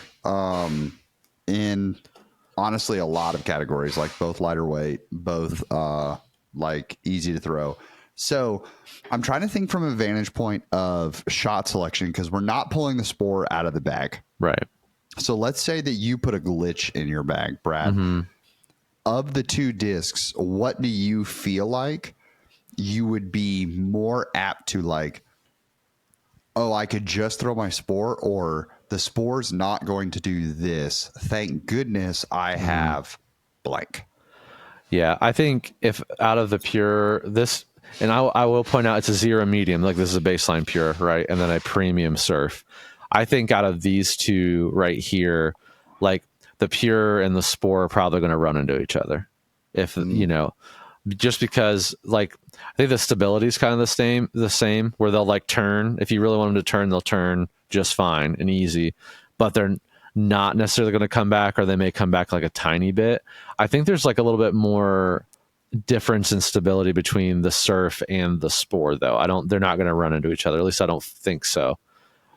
in honestly a lot of categories, like both lighter weight, both like easy to throw. So I'm trying to think from a vantage point of shot selection because we're not pulling the spore out of the bag. Right. So let's say that you put a glitch in your bag, Brad. Mm-hmm. Of the two discs, what do you feel like you would be more apt to like, oh, I could just throw my spore, or the spore's not going to do this. Thank goodness I have blank. Yeah, I think if out of the pure this, and I will point out it's a 0 medium, like this is a baseline pure, right, and then a premium surf. I think out of these two right here, like the pure and the spore are probably going to run into each other. If you know, just because like I think the stability is kind of the same where they'll like turn. If you really want them to turn, they'll turn just fine and easy, but they're not necessarily going to come back, or they may come back like a tiny bit. I think there's like a little bit more difference in stability between the surf and the spore, though. They're not going to run into each other. At least I don't think so.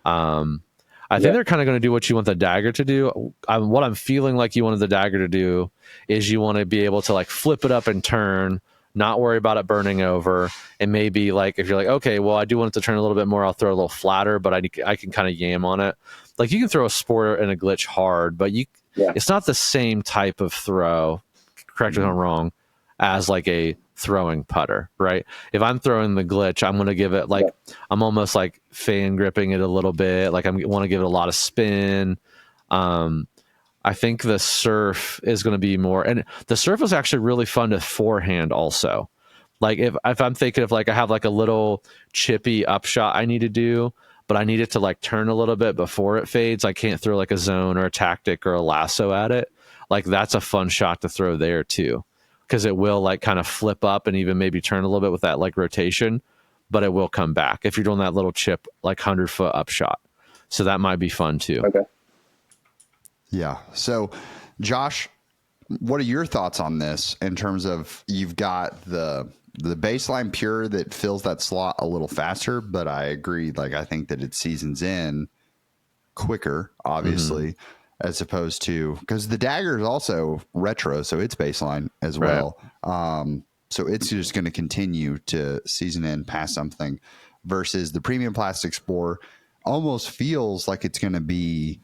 I think they're kind of going to do what you want the dagger to do. What I'm feeling like you wanted the dagger to do is you want to be able to like flip it up and turn, not worry about it burning over. And maybe like, if you're like, okay, well, I do want it to turn a little bit more, I'll throw a little flatter, but I can kind of yam on it. Like you can throw a spore and a glitch hard, but it's not the same type of throw, correct me if I'm wrong, as like a throwing putter, right? If I'm throwing the glitch, I'm going to give it like, I'm almost like fan gripping it a little bit. Like I want to give it a lot of spin. I think the surf is going to be more, and the surf was actually really fun to forehand also. Like if I'm thinking of like, I have like a little chippy upshot I need to do, but I need it to like turn a little bit before it fades. I can't throw like a zone or a tactic or a lasso at it. Like that's a fun shot to throw there too, because it will like kind of flip up and even maybe turn a little bit with that like rotation, but it will come back if you're doing that little chip like 100-foot upshot. So that might be fun too. Okay. Yeah. So, Josh, what are your thoughts on this in terms of you've got the baseline pure that fills that slot a little faster, but I agree. Like, I think that it seasons in quicker, obviously, as opposed to, because the dagger is also retro, so it's baseline as well. So it's just going to continue to season in past something versus the premium plastic spore almost feels like it's going to be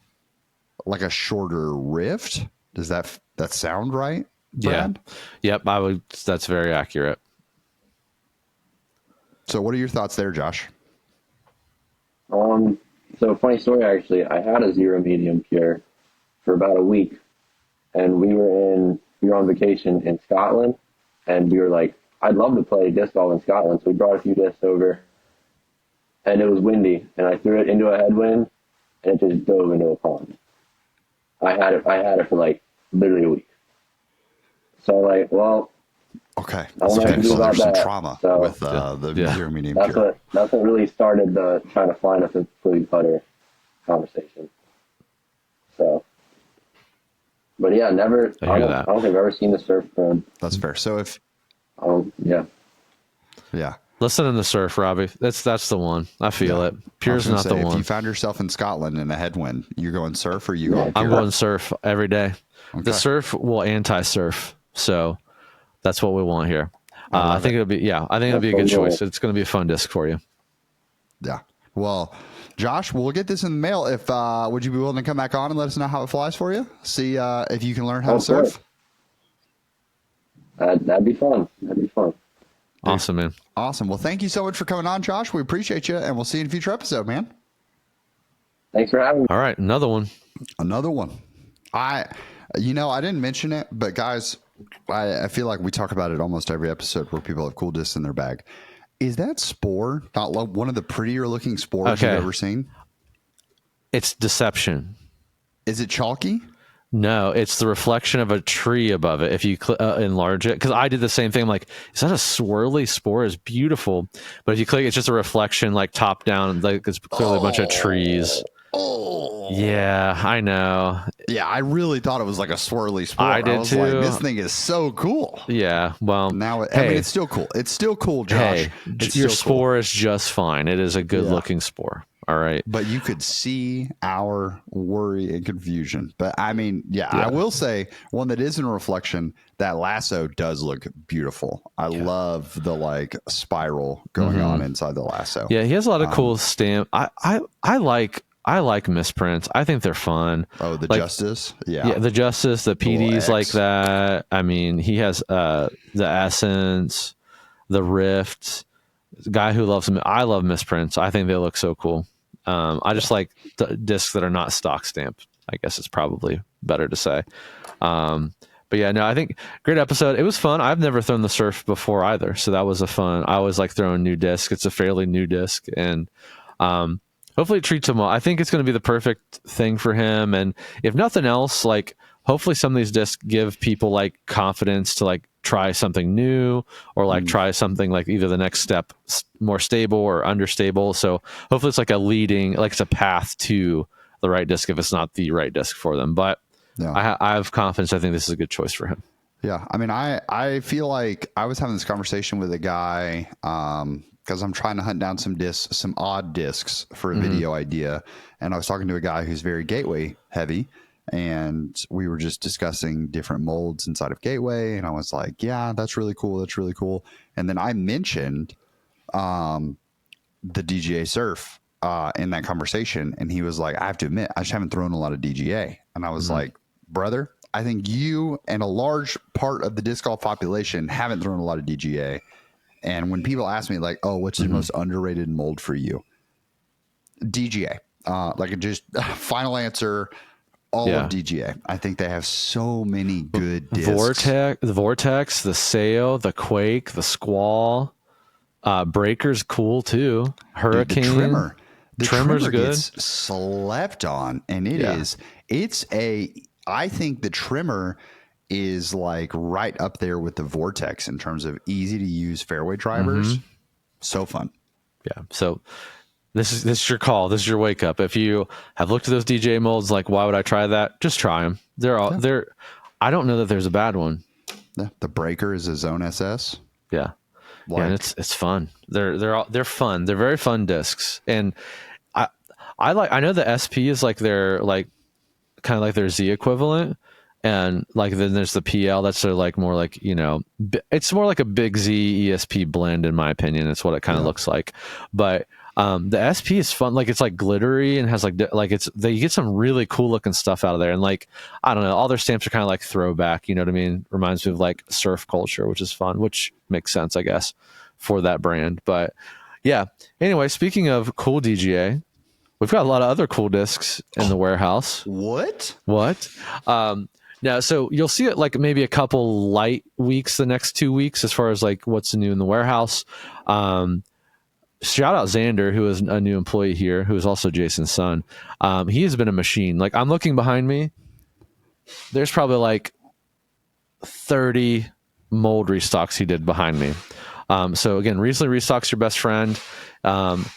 like a shorter rift. Does that sound right, Brad? Yeah. Yep. That's very accurate. So what are your thoughts there, Josh? So funny story, actually. I had a 0 medium pure for about a week, and we were on vacation in Scotland, and we were like, I'd love to play disc golf in Scotland, so we brought a few discs over, and it was windy, and I threw it into a headwind, and it just dove into a pond. I had it for like literally a week. So like, well, okay, I don't know what to do about there's some that. trauma So, with the 0 medium that's pure. what really started the trying to find us a fluid putter conversation. So, but yeah, I don't think I've ever seen the surf from. That's fair. So if yeah. Listen in the surf, Robbie. That's the one. I feel it. Pure's not the one. If you found yourself in Scotland in a headwind, you're going surf or you going pure? I'm going surf every day. Okay. The surf will anti-surf, so that's what we want here. I think it'll be a good choice. It's going to be a fun disc for you. Yeah. Well, Josh, we'll get this in the mail. If would you be willing to come back on and let us know how it flies for you? See if you can learn how to surf. That'd be fun. Awesome, man. Awesome. Well, thank you so much for coming on, Josh. We appreciate you, and we'll see you in a future episode, man. Thanks for having me. All right, another one. I didn't mention it, but guys, I feel like we talk about it almost every episode where people have cool discs in their bag. Is that spore not one of the prettier looking spores you've ever seen? It's deception. Is it chalky? No, it's the reflection of a tree above it. If you enlarge it, because I did the same thing. I'm like, is that a swirly spore? It's beautiful, but if you click, it's just a reflection, like top down. Like it's clearly a bunch of trees. Oh, Yeah, I know. yeah. I really thought it was like a swirly sport. I did was too. like, this thing is so cool. Yeah, well, Now, I hey, mean, it's still cool. It's still cool, Josh. hey, It's your still cool. spore is just fine. It is a good looking spore. All right. But you could see our worry and confusion. But I mean, yeah, I will say one that is in reflection, that lasso does look beautiful. I love the like spiral going on inside the lasso. Yeah, he has a lot of cool stamp. I like misprints. I think they're fun. Oh, the like, Justice? Yeah, the Justice, the PDs like that. I mean, he has the Essence, the Rift. The guy who loves them. I love misprints. I think they look so cool. I just like discs that are not stock stamped. I guess it's probably better to say. But yeah, no, I think great episode. It was fun. I've never thrown the Surf before either, so that was a fun. I always like throwing new disc. It's a fairly new disc, and hopefully it treats him well. I think it's going to be the perfect thing for him. And if nothing else, like hopefully some of these discs give people like confidence to like try something new or like try something like either the next step more stable or understable. So hopefully it's like it's a path to the right disc if it's not the right disc for them. But I have confidence. I think this is a good choice for him. Yeah. I mean, I feel like I was having this conversation with a guy, because I'm trying to hunt down some odd discs for a video idea. And I was talking to a guy who's very Gateway heavy, and we were just discussing different molds inside of Gateway. And I was like, yeah, that's really cool. That's really cool. And then I mentioned the DGA Surf in that conversation. And he was like, I have to admit, I just haven't thrown a lot of DGA. And I was like, brother, I think you and a large part of the disc golf population haven't thrown a lot of DGA. And when people ask me like, oh, what's the most underrated mold for you? DGA. Like just final answer, all of DGA. I think they have so many good discs. The Vortex, the Sail, the Quake, the Squall, Breaker's cool too. Hurricane. Dude, the trimmer. The Trimmer's trimmer good. gets slept on, and I think the trimmer is like right up there with the Vortex in terms of easy to use fairway drivers. So fun. Yeah. So this is your call. This is your wake up. If you have looked at those DJ molds, like why would I try that? Just try them. I don't know that there's a bad one. Yeah. The Breaker is a Zone SS. Yeah. And it's fun. They're fun. They're very fun discs. And I know the SP is like their like kind of like their Z equivalent. And like then there's the PL. That's their like more like, it's more like a big Z ESP blend in my opinion. It's what it kind of looks like. But the SP is fun. Like it's like glittery and has like you get some really cool looking stuff out of there. And like I don't know, all their stamps are kind of like throwback. You know what I mean? Reminds me of like surf culture, which is fun, which makes sense, I guess, for that brand. But yeah. Anyway, speaking of cool DGA, we've got a lot of other cool discs in the warehouse. What? Now, so you'll see it like maybe a couple light weeks the next 2 weeks as far as like what's new in the warehouse. Shout out Xander, who is a new employee here, who is also Jason's son. He has been a machine. Like I'm looking behind me. There's probably like 30 mold restocks he did behind me. So again, recently restocks your best friend.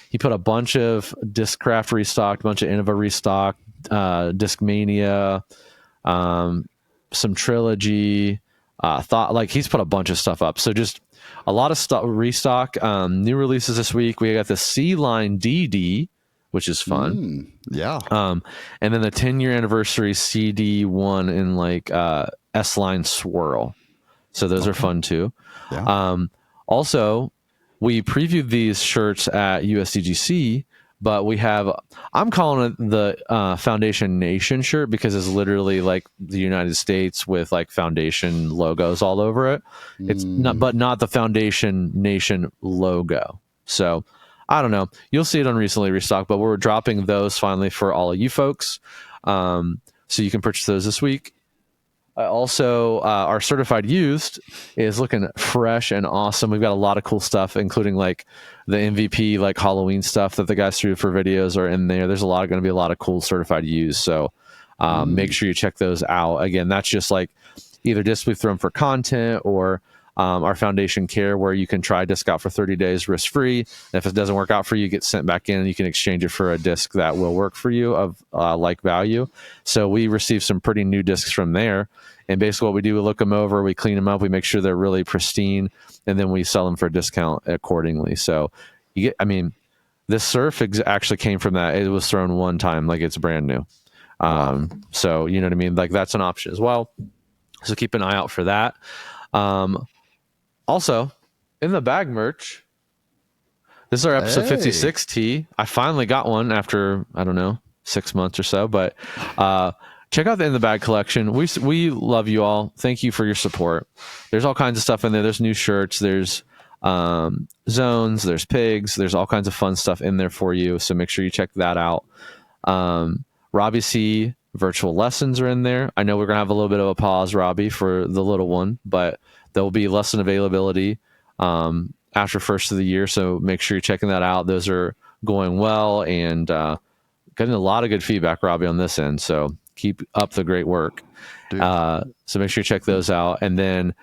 He put a bunch of Discraft restocked, a bunch of Innova restocked, Discmania, some Trilogy, thought like he's put a bunch of stuff up. So just a lot of stuff restock. New releases this week. We got the C Line DD, which is fun. Yeah. And then the 10-year anniversary CD1 in like S Line Swirl. So those are fun too. Yeah. Also, we previewed these shirts at USDGC, but we have, I'm calling it the Foundation Nation shirt because it's literally like the United States with like Foundation logos all over it. It's not the Foundation Nation logo. So I don't know. You'll see it on recently restocked, but we're dropping those finally for all of you folks. So you can purchase those this week. Also, our certified used is looking fresh and awesome. We've got a lot of cool stuff, including like the MVP, like Halloween stuff that the guys threw for videos are in there. There's going to be a lot of cool certified used. So make sure you check those out. Again, that's just like either discs we've thrown for content or our foundation care, where you can try disc out for 30 days risk free. If it doesn't work out for you, you get sent back in and you can exchange it for a disc that will work for you of like value. So we received some pretty new discs from there. And basically what we do, we look them over, we clean them up, we make sure they're really pristine, and then we sell them for a discount accordingly. So you get, I mean, this surf actually came from that. It was thrown one time, like it's brand new. So you know what I mean? Like that's an option as well. So keep an eye out for that. Also, in the bag merch, this is our episode 56 tee. I finally got one after, I don't know, 6 months or so, but check out the In the Bag collection. We love you all. Thank you for your support. There's all kinds of stuff in there. There's new shirts. There's zones. There's pigs. There's all kinds of fun stuff in there for you. So make sure you check that out. Robbie C virtual lessons are in there. I know we're going to have a little bit of a pause, Robbie, for the little one, but there will be lesson availability after first of the year. So make sure you're checking that out. Those are going well and getting a lot of good feedback, Robbie, on this end. So keep up the great work. So make sure you check those out. And then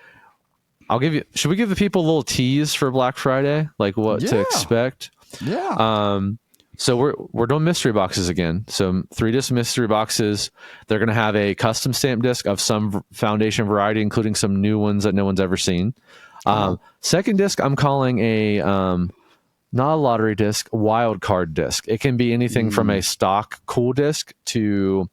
should we give the people a little tease for Black Friday? Like what to expect? Yeah. So we're doing mystery boxes again. So 3-disc mystery boxes. They're going to have a custom stamp disc of some foundation variety, including some new ones that no one's ever seen. Second disc, I'm calling a not a lottery disc, wild card disc. It can be anything from a stock cool disc to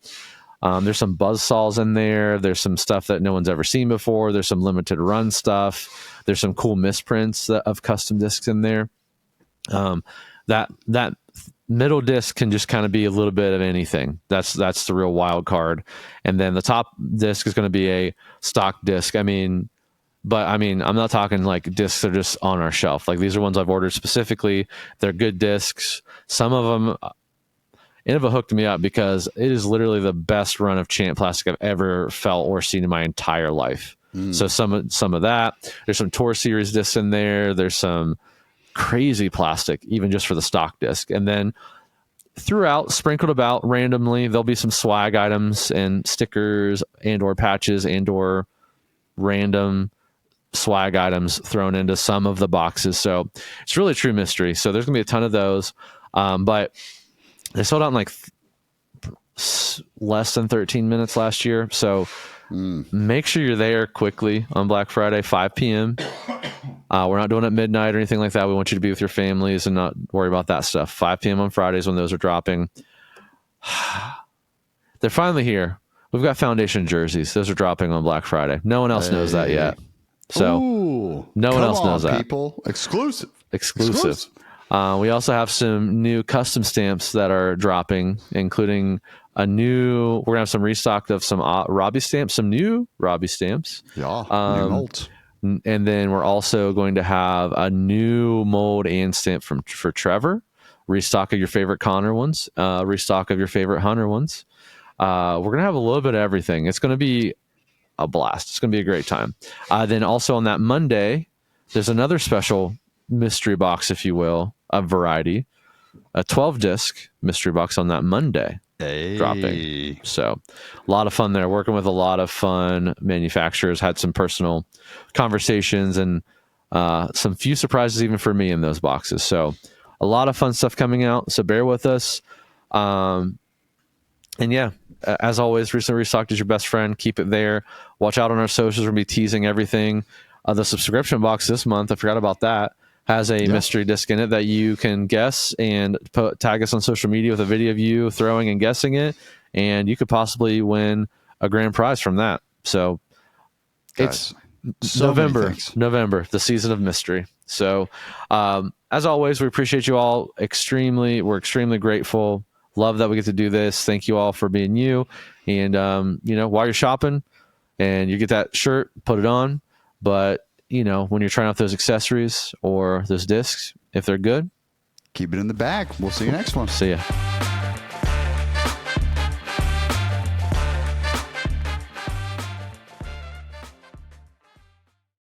there's some buzzsaws in there. There's some stuff that no one's ever seen before. There's some limited run stuff. There's some cool misprints of custom discs in there. That middle disc can just kind of be a little bit of anything. That's the real wild card. And then the top disc is going to be a stock disc. I'm not talking like discs that are just on our shelf. Like these are ones I've ordered specifically. They're good discs. Some of them, Innova hooked me up because it is literally the best run of Champ plastic I've ever felt or seen in my entire life. So some of that. There's some Tour Series discs in there. There's some crazy plastic, even just for the stock disc. And then throughout, sprinkled about randomly, there'll be some swag items and stickers and or patches and or random swag items thrown into some of the boxes. So it's really a true mystery. So there's gonna be a ton of those. But they sold out in like less than 13 minutes last year. So make sure you're there quickly on Black Friday, 5 p.m. We're not doing it at midnight or anything like that. We want you to be with your families and not worry about that stuff. 5 p.m. on Fridays when those are dropping. They're finally here. We've got foundation jerseys. Those are dropping on Black Friday. No one else knows that yet. So no one else knows that. People. Exclusive. We also have some new custom stamps that are dropping, including we're going to have some restock of some Robbie stamps, some new Robbie stamps. Yeah, new molds. And then we're also going to have a new mold and stamp for Trevor, restock of your favorite Connor ones, restock of your favorite Hunter ones. We're going to have a little bit of everything. It's going to be a blast. It's going to be a great time. Then also on that Monday, there's another special mystery box, if you will, of variety, a 12-disc mystery box on that Monday. Dropping. So a lot of fun there, working with a lot of fun manufacturers, had some personal conversations and some few surprises even for me in those boxes. So a lot of fun stuff coming out. So bear with us. And yeah, as always, recently restocked is your best friend. Keep it there. Watch out on our socials. We'll be teasing everything. The subscription box this month, I forgot about that, has a mystery disc in it that you can guess and tag us on social media with a video of you throwing and guessing it, and you could possibly win a grand prize from that. So it's November, the season of mystery. So as always, we appreciate you all extremely. We're extremely grateful. Love that we get to do this. Thank you all for being you. And while you're shopping and you get that shirt, put it on. But when you're trying out those accessories or those discs, if they're good, keep it in the bag. We'll see you next one. See ya.